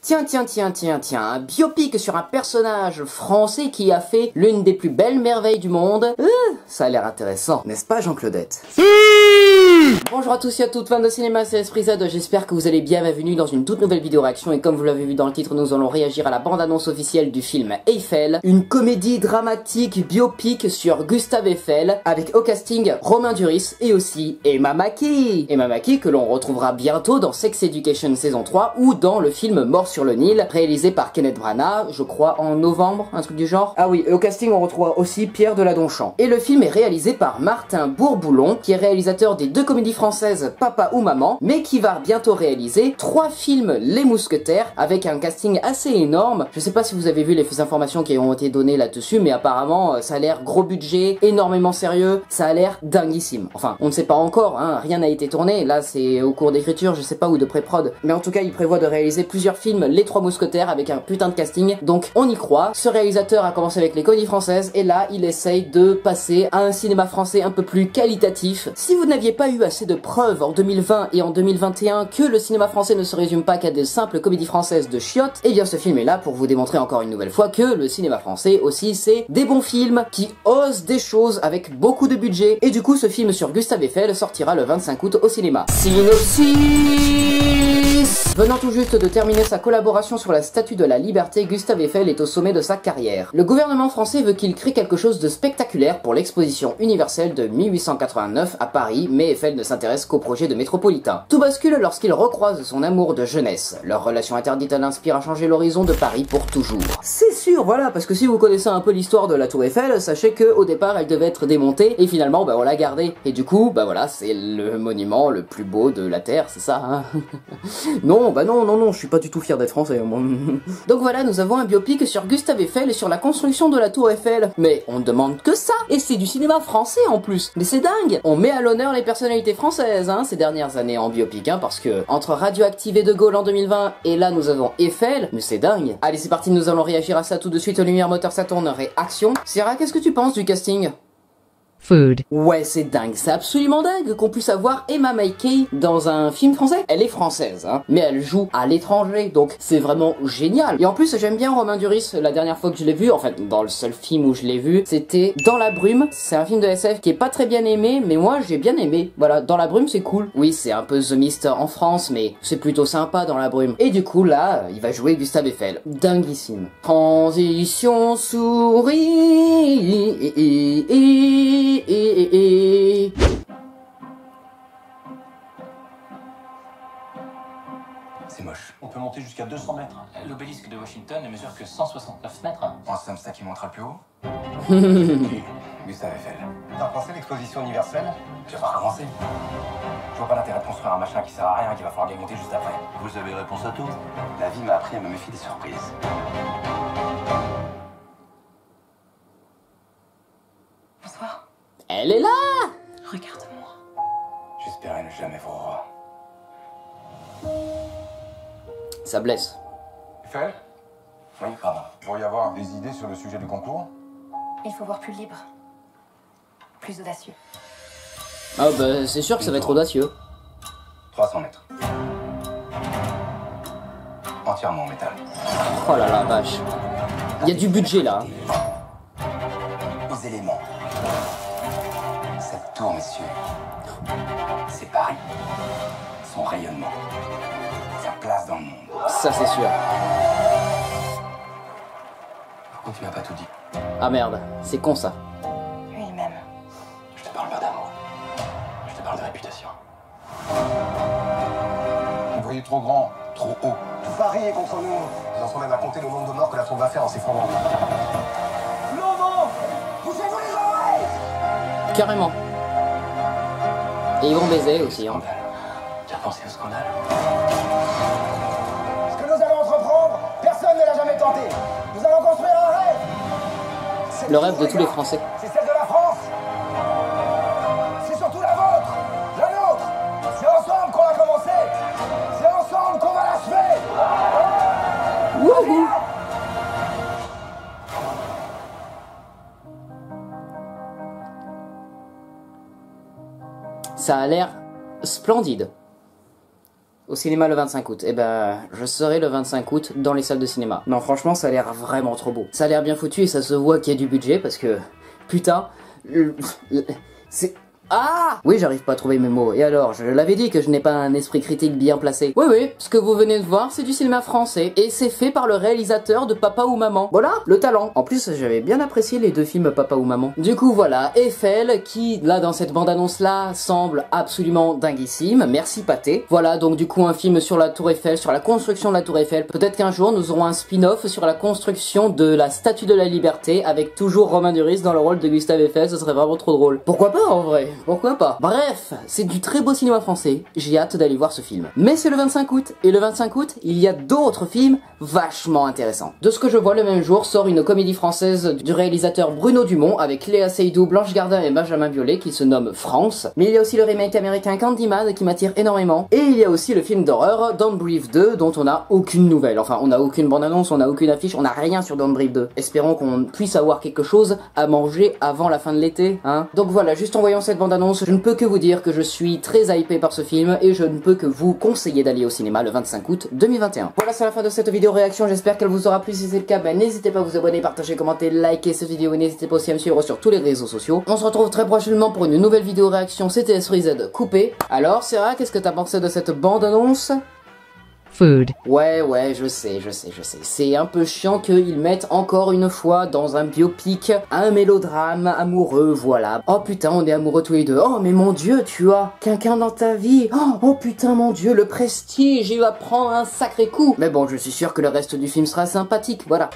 Tiens, un biopic sur un personnage français qui a fait l'une des plus belles merveilles du monde. Ça a l'air intéressant, n'est-ce pas Jean-Claudette? Bonjour à tous et à toutes, fans de cinéma, c'est Esprit Z, j'espère que vous allez bien, bienvenue dans une toute nouvelle vidéo réaction et comme vous l'avez vu dans le titre, nous allons réagir à la bande-annonce officielle du film Eiffel, une comédie dramatique biopic sur Gustave Eiffel, avec au casting Romain Duris et aussi Emma Mackey. Emma Mackey que l'on retrouvera bientôt dans Sex Education saison 3 ou dans le film Mort sur le Nil, réalisé par Kenneth Branagh, je crois en novembre, un truc du genre. Ah oui, et au casting on retrouvera aussi Pierre Deladonchamp. Et le film est réalisé par Martin Bourboulon, qui est réalisateur des deux comédies françaises Papa ou Maman, mais qui va bientôt réaliser 3 films Les Mousquetaires, avec un casting assez énorme. Je sais pas si vous avez vu les informations qui ont été données là-dessus, mais apparemment ça a l'air gros budget, énormément sérieux, ça a l'air dinguissime. Enfin, on ne sait pas encore, hein, rien n'a été tourné, là c'est au cours d'écriture, je sais pas, ou de pré-prod, mais en tout cas il prévoit de réaliser plusieurs films Les Trois Mousquetaires avec un putain de casting, donc on y croit. Ce réalisateur a commencé avec les comédies françaises, et là il essaye de passer à un cinéma français un peu plus qualitatif. Si vous n'aviez pas eu assez de preuves en 2020 et en 2021 que le cinéma français ne se résume pas qu'à des simples comédies françaises de chiottes, et bien ce film est là pour vous démontrer encore une nouvelle fois que le cinéma français aussi c'est des bons films qui osent des choses avec beaucoup de budget, et du coup ce film sur Gustave Eiffel sortira le 25 août au cinéma. Synopsis. Venant tout juste de terminer sa collaboration sur la Statue de la Liberté, Gustave Eiffel est au sommet de sa carrière. Le gouvernement français veut qu'il crée quelque chose de spectaculaire pour l'exposition universelle de 1889 à Paris, mais Eiffel ne s'intéresse qu'au projet de métropolitain. Tout bascule lorsqu'il recroise son amour de jeunesse. Leur relation interdite l'inspire à changer l'horizon de Paris pour toujours. C'est sûr, voilà, parce que si vous connaissez un peu l'histoire de la Tour Eiffel, sachez que au départ elle devait être démontée, et finalement on l'a gardée. Et du coup, voilà, c'est le monument le plus beau de la Terre, c'est ça, hein. Non, non, je suis pas du tout fier d'être français, moi. Donc voilà, nous avons un biopic sur Gustave Eiffel et sur la construction de la Tour Eiffel. Mais on ne demande que ça, et c'est du cinéma français en plus. Mais c'est dingue. On met à l'honneur les personnalités françaises, hein, ces dernières années en biopic, hein, parce que entre Radioactive et De Gaulle en 2020, et là nous avons Eiffel, mais c'est dingue. Allez, c'est parti, nous allons réagir à ça tout de suite. Lumière, moteur, ça tourne, réaction. Sarah, qu'est-ce que tu penses du casting? Food. Ouais, c'est dingue, c'est absolument dingue qu'on puisse avoir Emma Mackey dans un film français. Elle est française, hein, mais elle joue à l'étranger, donc c'est vraiment génial. Et en plus, j'aime bien Romain Duris, la dernière fois que je l'ai vu, en fait, dans le seul film où je l'ai vu, c'était Dans la brume. C'est un film de SF qui est pas très bien aimé, mais moi, j'ai bien aimé. Voilà, Dans la brume, c'est cool. Oui, c'est un peu The Mist en France, mais c'est plutôt sympa Dans la brume. Et du coup, là, il va jouer Gustave Eiffel. Dinguissime. Transition souris. C'est moche. On peut monter jusqu'à 200 mètres. L'obélisque de Washington ne mesure que 169 mètres. C'est ça qui montera le plus haut. Gustave Eiffel. T'as pensé l'exposition universelle? Je vais pas recommencer. Je vois pas l'intérêt de construire un machin qui sert à rien, qui va falloir démonter juste après. Vous avez réponse à tout? La vie m'a appris à me méfier des surprises. Bonsoir. Elle est là. Regarde-moi. J'espérais ne jamais vous revoir. Ça blesse. Eiffel, Oui, pardon. il pourrait y avoir des idées sur le sujet du concours? Il faut voir plus libre. Plus audacieux. Ah bah c'est sûr que ça va être audacieux. 300 mètres. Entièrement en métal. Oh là là, vache. Il y a du budget là. Les éléments. Cette tour, messieurs, c'est Paris. Son rayonnement. Sa place dans le monde. Ça c'est sûr. Pourquoi tu m'as pas tout dit? Ah merde, c'est con ça. Lui, il m'aime. Je te parle pas d'amour. Je te parle de réputation. Vous voyez trop grand, trop haut. Tout Paris est contre nous. Ils en sont même à compter le nombre de morts que la tour va faire en s'effondrant. Non, non! Poussez-vous les oreilles! Carrément. Et ils vont baiser aussi, hein. Scandale. Tu as pensé au scandale? Ce que nous allons entreprendre, personne ne l'a jamais tenté. Nous allons construire un rêve. Le rêve de tous les Français. C'est celle de la France. C'est surtout la vôtre, la nôtre. C'est ensemble qu'on a commencé. C'est ensemble qu'on va l'achever. Wouhou. Ça a l'air splendide. au cinéma le 25 août. Eh ben, je serai le 25 août dans les salles de cinéma. Non, franchement, ça a l'air vraiment trop beau. Ça a l'air bien foutu et ça se voit qu'il y a du budget parce que, putain, c'est... Ah! Oui, j'arrive pas à trouver mes mots. Et alors, je l'avais dit que je n'ai pas un esprit critique bien placé. Oui, oui, ce que vous venez de voir, c'est du cinéma français. Et c'est fait par le réalisateur de Papa ou Maman. Voilà, le talent. En plus, j'avais bien apprécié les deux films Papa ou Maman. Du coup, voilà, Eiffel, qui, là, dans cette bande-annonce-là, semble absolument dinguissime. Merci, Pathé. Voilà, donc du coup, un film sur la Tour Eiffel, sur la construction de la Tour Eiffel. Peut-être qu'un jour, nous aurons un spin-off sur la construction de la Statue de la Liberté, avec toujours Romain Duris dans le rôle de Gustave Eiffel. Ce serait vraiment trop drôle. Pourquoi pas, en vrai? Pourquoi pas? Bref, c'est du très beau cinéma français, j'ai hâte d'aller voir ce film. Mais c'est le 25 août, et le 25 août, il y a d'autres films vachement intéressants. De ce que je vois, le même jour sort une comédie française du réalisateur Bruno Dumont avec Léa Seydoux, Blanche Gardin et Benjamin Biolay qui se nomme France. Mais il y a aussi le remake américain Candyman qui m'attire énormément. Et il y a aussi le film d'horreur Don't Breathe 2 dont on n'a aucune nouvelle. Enfin, on n'a aucune bande-annonce, on n'a aucune affiche, on n'a rien sur Don't Breathe 2. Espérons qu'on puisse avoir quelque chose à manger avant la fin de l'été, hein. Donc voilà, juste en voyant cette bande-annonce, je ne peux que vous dire que je suis très hypé par ce film et je ne peux que vous conseiller d'aller au cinéma le 25 août 2021. Voilà, c'est la fin de cette vidéo réaction, j'espère qu'elle vous aura plu. Si c'est le cas, n'hésitez pas à vous abonner, partager, commenter, liker cette vidéo et n'hésitez pas aussi à me suivre sur tous les réseaux sociaux. On se retrouve très prochainement pour une nouvelle vidéo réaction CTS FreeZ coupée. Alors Sarah, qu'est-ce que t'as pensé de cette bande-annonce? Food. Ouais, je sais. C'est un peu chiant qu'ils mettent encore une fois dans un biopic un mélodrame amoureux, voilà. Oh putain, on est amoureux tous les deux. Oh mais mon dieu, tu as quelqu'un dans ta vie. Oh putain, mon dieu, le prestige, il va prendre un sacré coup. Mais bon, je suis sûr que le reste du film sera sympathique, voilà.